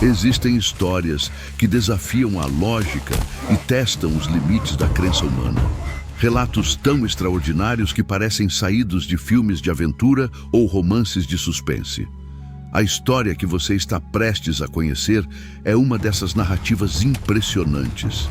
Existem histórias que desafiam a lógica e testam os limites da crença humana. Relatos tão extraordinários que parecem saídos de filmes de aventura ou romances de suspense. A história que você está prestes a conhecer é uma dessas narrativas impressionantes.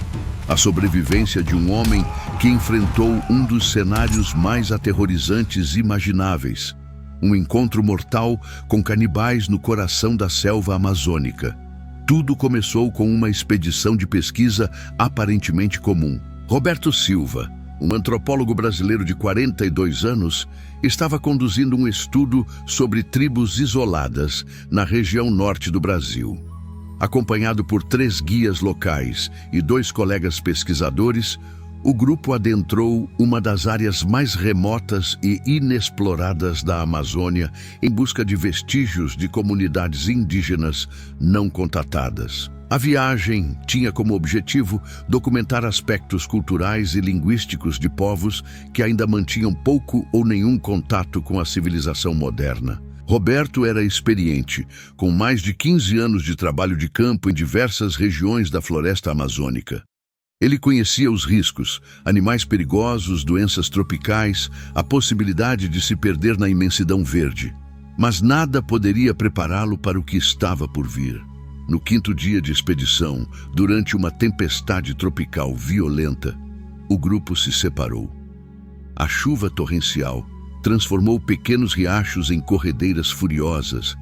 A sobrevivência de um homem que enfrentou um dos cenários mais aterrorizantes imagináveis. Um encontro mortal com canibais no coração da selva amazônica. Tudo começou com uma expedição de pesquisa aparentemente comum. Roberto Silva, um antropólogo brasileiro de 42 anos, estava conduzindo um estudo sobre tribos isoladas na região norte do Brasil. Acompanhado por 3 guias locais e 2 colegas pesquisadores, o grupo adentrou uma das áreas mais remotas e inexploradas da Amazônia em busca de vestígios de comunidades indígenas não contatadas. A viagem tinha como objetivo documentar aspectos culturais e linguísticos de povos que ainda mantinham pouco ou nenhum contato com a civilização moderna. Roberto era experiente, com mais de 15 anos de trabalho de campo em diversas regiões da floresta amazônica. Ele conhecia os riscos, animais perigosos, doenças tropicais, a possibilidade de se perder na imensidão verde. Mas nada poderia prepará-lo para o que estava por vir. No 5º dia de expedição, durante uma tempestade tropical violenta, o grupo se separou. A chuva torrencial transformou pequenos riachos em corredeiras furiosas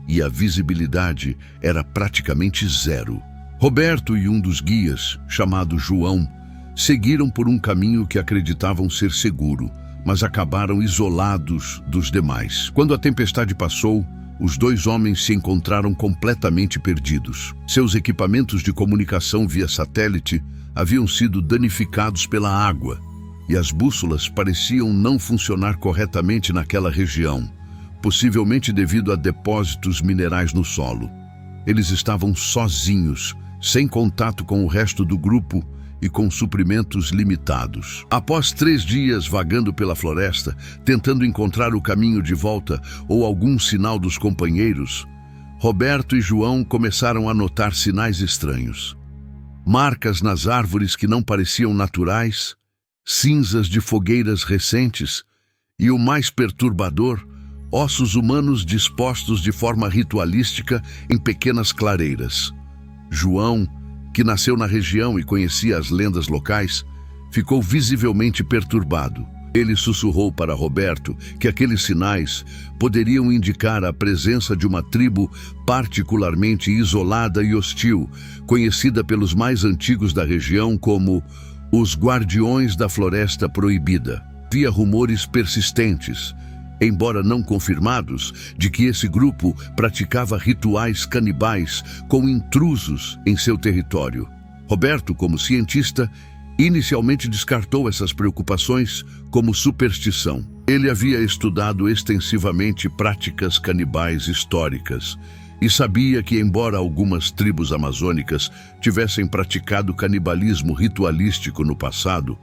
e a visibilidade era praticamente zero. Roberto e um dos guias, chamado João, seguiram por um caminho que acreditavam ser seguro, mas acabaram isolados dos demais. Quando a tempestade passou, os 2 homens se encontraram completamente perdidos. Seus equipamentos de comunicação via satélite haviam sido danificados pela água e as bússolas pareciam não funcionar corretamente naquela região, possivelmente devido a depósitos minerais no solo. Eles estavam sozinhos, sem contato com o resto do grupo e com suprimentos limitados. Após 3 dias vagando pela floresta, tentando encontrar o caminho de volta ou algum sinal dos companheiros, Roberto e João começaram a notar sinais estranhos. Marcas nas árvores que não pareciam naturais, cinzas de fogueiras recentes e, o mais perturbador, ossos humanos dispostos de forma ritualística em pequenas clareiras. João, que nasceu na região e conhecia as lendas locais, ficou visivelmente perturbado. Ele sussurrou para Roberto que aqueles sinais poderiam indicar a presença de uma tribo particularmente isolada e hostil, conhecida pelos mais antigos da região como os Guardiões da Floresta Proibida. Havia rumores persistentes, embora não confirmados, de que esse grupo praticava rituais canibais com intrusos em seu território. Roberto, como cientista, inicialmente descartou essas preocupações como superstição. Ele havia estudado extensivamente práticas canibais históricas e sabia que, embora algumas tribos amazônicas tivessem praticado canibalismo ritualístico no passado,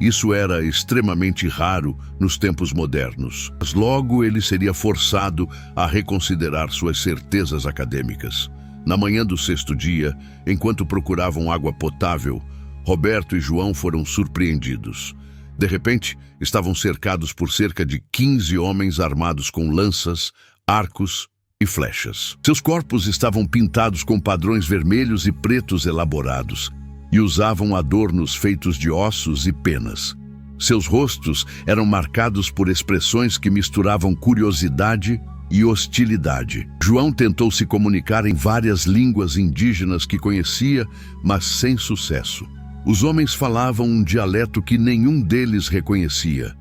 isso era extremamente raro nos tempos modernos. Mas logo ele seria forçado a reconsiderar suas certezas acadêmicas. Na manhã do 6º dia, enquanto procuravam água potável, Roberto e João foram surpreendidos. De repente, estavam cercados por cerca de 15 homens armados com lanças, arcos e flechas. Seus corpos estavam pintados com padrões vermelhos e pretos elaborados, e usavam adornos feitos de ossos e penas. Seus rostos eram marcados por expressões que misturavam curiosidade e hostilidade. João tentou se comunicar em várias línguas indígenas que conhecia, mas sem sucesso. Os homens falavam um dialeto que nenhum deles reconhecia.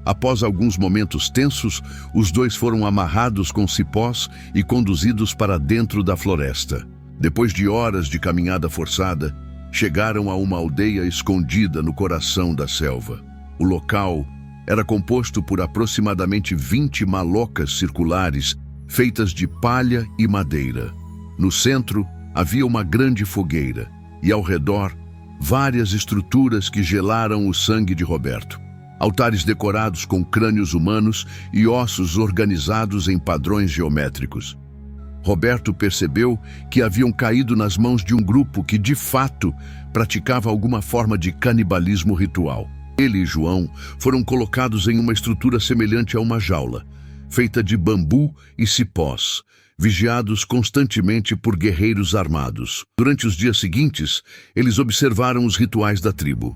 Após alguns momentos tensos, os 2 foram amarrados com cipós e conduzidos para dentro da floresta. Depois de horas de caminhada forçada, chegaram a uma aldeia escondida no coração da selva. O local era composto por aproximadamente 20 malocas circulares feitas de palha e madeira. No centro havia uma grande fogueira e, ao redor, várias estruturas que gelaram o sangue de Roberto. Altares decorados com crânios humanos e ossos organizados em padrões geométricos. Roberto percebeu que haviam caído nas mãos de um grupo que, de fato, praticava alguma forma de canibalismo ritual. Ele e João foram colocados em uma estrutura semelhante a uma jaula, feita de bambu e cipós, vigiados constantemente por guerreiros armados. Durante os dias seguintes, eles observaram os rituais da tribo.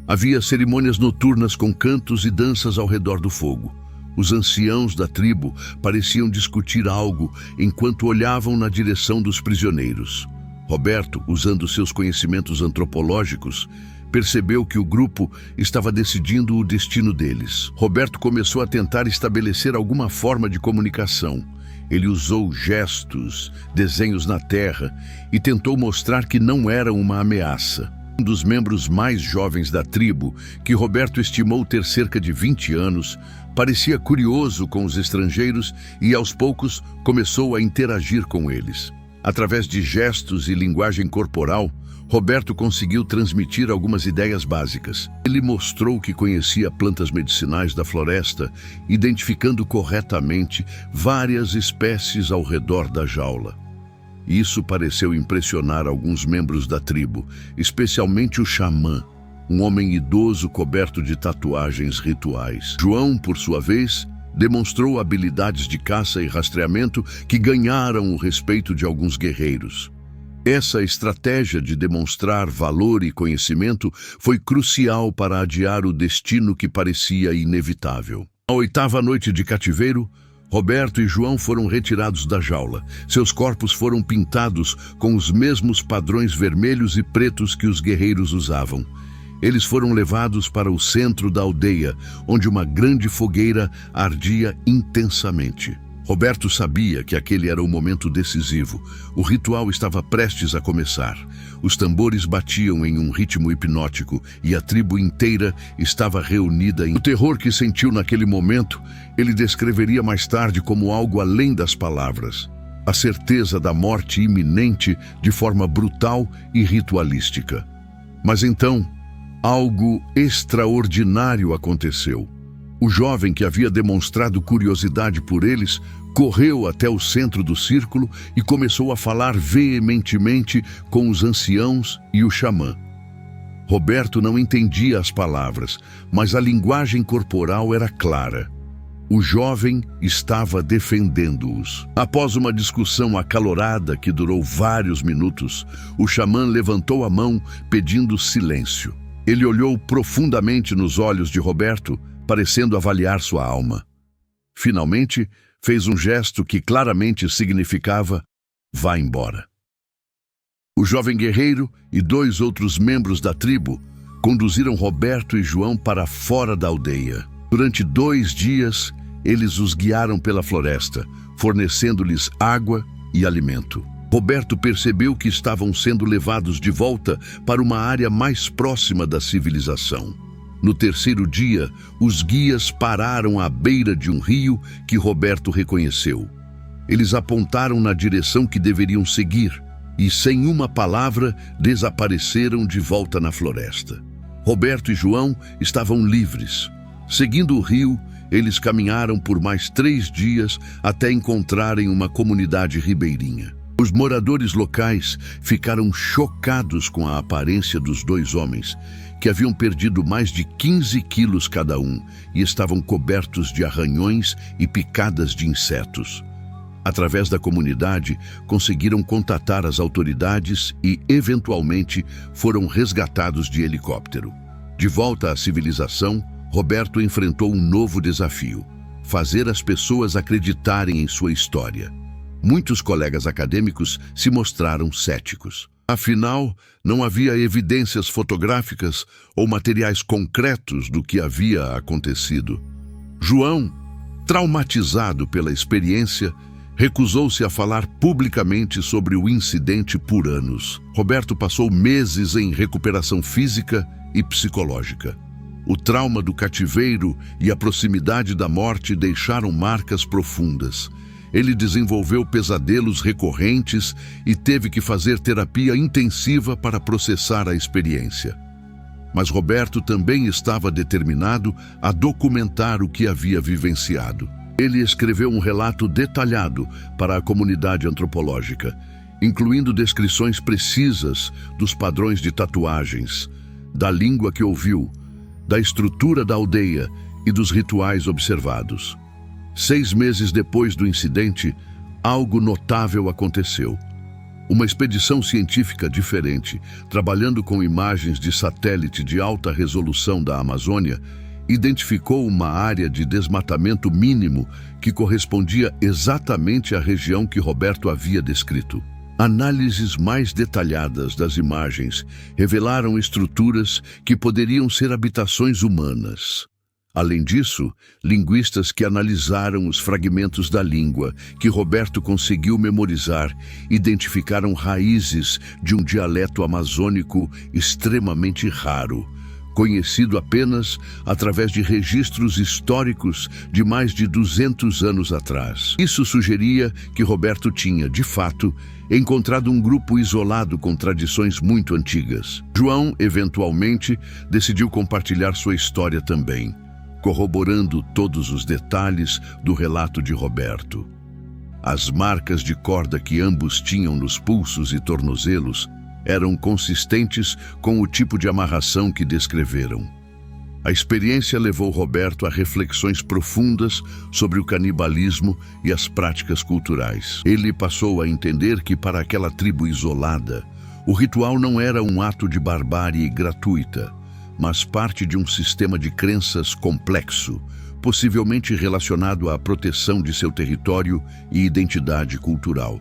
Havia cerimônias noturnas com cantos e danças ao redor do fogo. Os anciãos da tribo pareciam discutir algo enquanto olhavam na direção dos prisioneiros. Roberto, usando seus conhecimentos antropológicos, percebeu que o grupo estava decidindo o destino deles. Roberto começou a tentar estabelecer alguma forma de comunicação. Ele usou gestos, desenhos na terra e tentou mostrar que não era uma ameaça. Um dos membros mais jovens da tribo, que Roberto estimou ter cerca de 20 anos, parecia curioso com os estrangeiros e, aos poucos, começou a interagir com eles. Através de gestos e linguagem corporal, Roberto conseguiu transmitir algumas ideias básicas. Ele mostrou que conhecia plantas medicinais da floresta, identificando corretamente várias espécies ao redor da jaula. Isso pareceu impressionar alguns membros da tribo, especialmente o xamã, um homem idoso coberto de tatuagens rituais. João, por sua vez, demonstrou habilidades de caça e rastreamento que ganharam o respeito de alguns guerreiros. Essa estratégia de demonstrar valor e conhecimento foi crucial para adiar o destino que parecia inevitável. Na 8ª noite de cativeiro, Roberto e João foram retirados da jaula. Seus corpos foram pintados com os mesmos padrões vermelhos e pretos que os guerreiros usavam. Eles foram levados para o centro da aldeia, onde uma grande fogueira ardia intensamente. Roberto sabia que aquele era o momento decisivo. O ritual estava prestes a começar. Os tambores batiam em um ritmo hipnótico e a tribo inteira estava reunida em... O terror que sentiu naquele momento, ele descreveria mais tarde como algo além das palavras. A certeza da morte iminente de forma brutal e ritualística. Mas então, algo extraordinário aconteceu. O jovem que havia demonstrado curiosidade por eles correu até o centro do círculo e começou a falar veementemente com os anciãos e o xamã. Roberto não entendia as palavras, mas a linguagem corporal era clara. O jovem estava defendendo-os. Após uma discussão acalorada que durou vários minutos, o xamã levantou a mão pedindo silêncio. Ele olhou profundamente nos olhos de Roberto, parecendo avaliar sua alma. Finalmente, fez um gesto que claramente significava: vá embora. O jovem guerreiro e 2 outros membros da tribo conduziram Roberto e João para fora da aldeia. Durante 2 dias, eles os guiaram pela floresta, fornecendo-lhes água e alimento. Roberto percebeu que estavam sendo levados de volta para uma área mais próxima da civilização. No 3º dia, os guias pararam à beira de um rio que Roberto reconheceu. Eles apontaram na direção que deveriam seguir e, sem uma palavra, desapareceram de volta na floresta. Roberto e João estavam livres. Seguindo o rio, eles caminharam por mais 3 dias até encontrarem uma comunidade ribeirinha. Os moradores locais ficaram chocados com a aparência dos 2 homens, que haviam perdido mais de 15 quilos cada um e estavam cobertos de arranhões e picadas de insetos. Através da comunidade, conseguiram contatar as autoridades e, eventualmente, foram resgatados de helicóptero. De volta à civilização, Roberto enfrentou um novo desafio: fazer as pessoas acreditarem em sua história. Muitos colegas acadêmicos se mostraram céticos. Afinal, não havia evidências fotográficas ou materiais concretos do que havia acontecido. João, traumatizado pela experiência, recusou-se a falar publicamente sobre o incidente por anos. Roberto passou meses em recuperação física e psicológica. O trauma do cativeiro e a proximidade da morte deixaram marcas profundas. Ele desenvolveu pesadelos recorrentes e teve que fazer terapia intensiva para processar a experiência. Mas Roberto também estava determinado a documentar o que havia vivenciado. Ele escreveu um relato detalhado para a comunidade antropológica, incluindo descrições precisas dos padrões de tatuagens, da língua que ouviu, da estrutura da aldeia e dos rituais observados. 6 meses depois do incidente, algo notável aconteceu. Uma expedição científica diferente, trabalhando com imagens de satélite de alta resolução da Amazônia, identificou uma área de desmatamento mínimo que correspondia exatamente à região que Roberto havia descrito. Análises mais detalhadas das imagens revelaram estruturas que poderiam ser habitações humanas. Além disso, linguistas que analisaram os fragmentos da língua que Roberto conseguiu memorizar identificaram raízes de um dialeto amazônico extremamente raro, conhecido apenas através de registros históricos de mais de 200 anos atrás. Isso sugeria que Roberto tinha, de fato, encontrado um grupo isolado com tradições muito antigas. João, eventualmente, decidiu compartilhar sua história também, corroborando todos os detalhes do relato de Roberto. As marcas de corda que ambos tinham nos pulsos e tornozelos eram consistentes com o tipo de amarração que descreveram. A experiência levou Roberto a reflexões profundas sobre o canibalismo e as práticas culturais. Ele passou a entender que, para aquela tribo isolada, o ritual não era um ato de barbárie gratuita, mas parte de um sistema de crenças complexo, possivelmente relacionado à proteção de seu território e identidade cultural.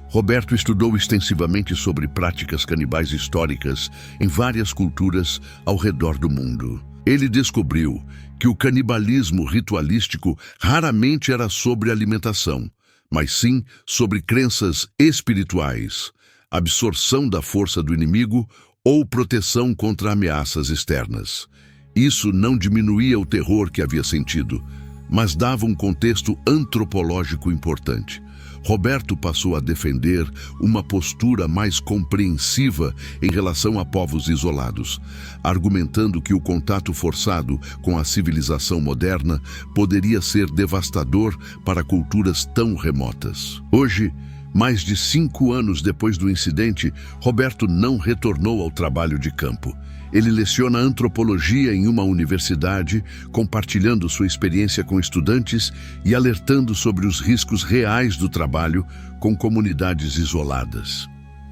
Roberto estudou extensivamente sobre práticas canibais históricas em várias culturas ao redor do mundo. Ele descobriu que o canibalismo ritualístico raramente era sobre alimentação, mas sim sobre crenças espirituais, absorção da força do inimigo ou proteção contra ameaças externas. Isso não diminuía o terror que havia sentido, mas dava um contexto antropológico importante. Roberto passou a defender uma postura mais compreensiva em relação a povos isolados, argumentando que o contato forçado com a civilização moderna poderia ser devastador para culturas tão remotas. Hoje, mais de 5 anos depois do incidente, Roberto não retornou ao trabalho de campo. Ele leciona antropologia em uma universidade, compartilhando sua experiência com estudantes e alertando sobre os riscos reais do trabalho com comunidades isoladas.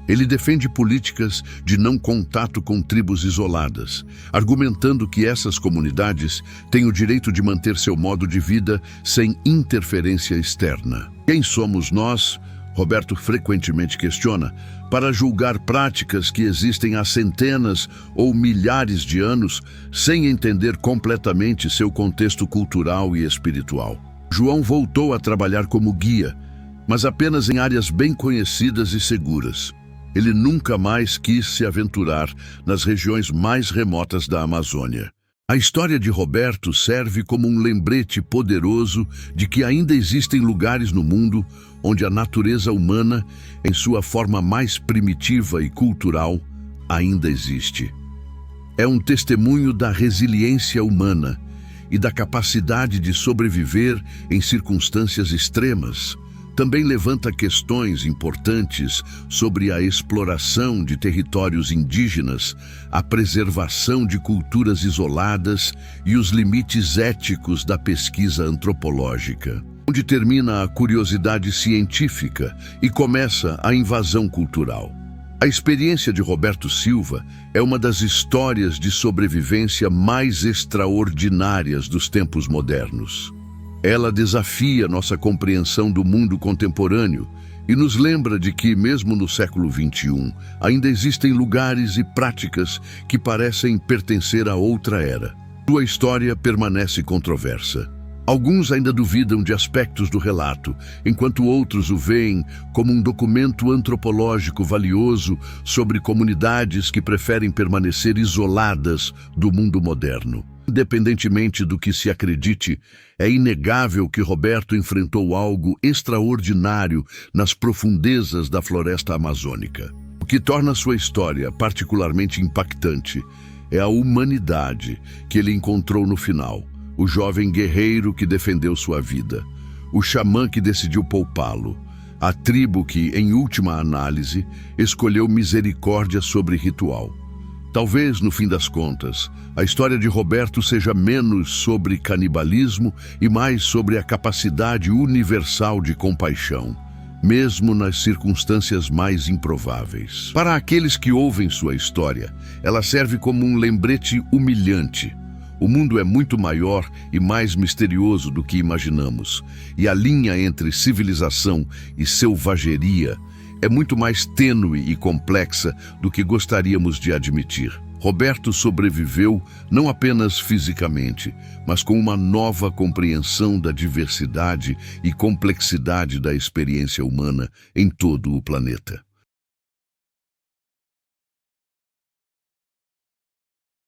Ele defende políticas de não contato com tribos isoladas, argumentando que essas comunidades têm o direito de manter seu modo de vida sem interferência externa. Quem somos nós? Roberto frequentemente questiona, para julgar práticas que existem há centenas ou milhares de anos sem entender completamente seu contexto cultural e espiritual. João voltou a trabalhar como guia, mas apenas em áreas bem conhecidas e seguras. Ele nunca mais quis se aventurar nas regiões mais remotas da Amazônia. A história de Roberto serve como um lembrete poderoso de que ainda existem lugares no mundo onde a natureza humana, em sua forma mais primitiva e cultural, ainda existe. É um testemunho da resiliência humana e da capacidade de sobreviver em circunstâncias extremas. Também levanta questões importantes sobre a exploração de territórios indígenas, a preservação de culturas isoladas e os limites éticos da pesquisa antropológica, onde termina a curiosidade científica e começa a invasão cultural. A experiência de Roberto Silva é uma das histórias de sobrevivência mais extraordinárias dos tempos modernos. Ela desafia nossa compreensão do mundo contemporâneo e nos lembra de que, mesmo no século XXI, ainda existem lugares e práticas que parecem pertencer a outra era. Sua história permanece controversa. Alguns ainda duvidam de aspectos do relato, enquanto outros o veem como um documento antropológico valioso sobre comunidades que preferem permanecer isoladas do mundo moderno. Independentemente do que se acredite, é inegável que Roberto enfrentou algo extraordinário nas profundezas da floresta amazônica. O que torna sua história particularmente impactante é a humanidade que ele encontrou no final, o jovem guerreiro que defendeu sua vida. o xamã que decidiu poupá-lo, a tribo que, em última análise, escolheu misericórdia sobre ritual. Talvez, no fim das contas, a história de Roberto seja menos sobre canibalismo e mais sobre a capacidade universal de compaixão, mesmo nas circunstâncias mais improváveis. Para aqueles que ouvem sua história, ela serve como um lembrete humilhante. O mundo é muito maior e mais misterioso do que imaginamos, e a linha entre civilização e selvageria é muito mais tênue e complexa do que gostaríamos de admitir. Roberto sobreviveu não apenas fisicamente, mas com uma nova compreensão da diversidade e complexidade da experiência humana em todo o planeta.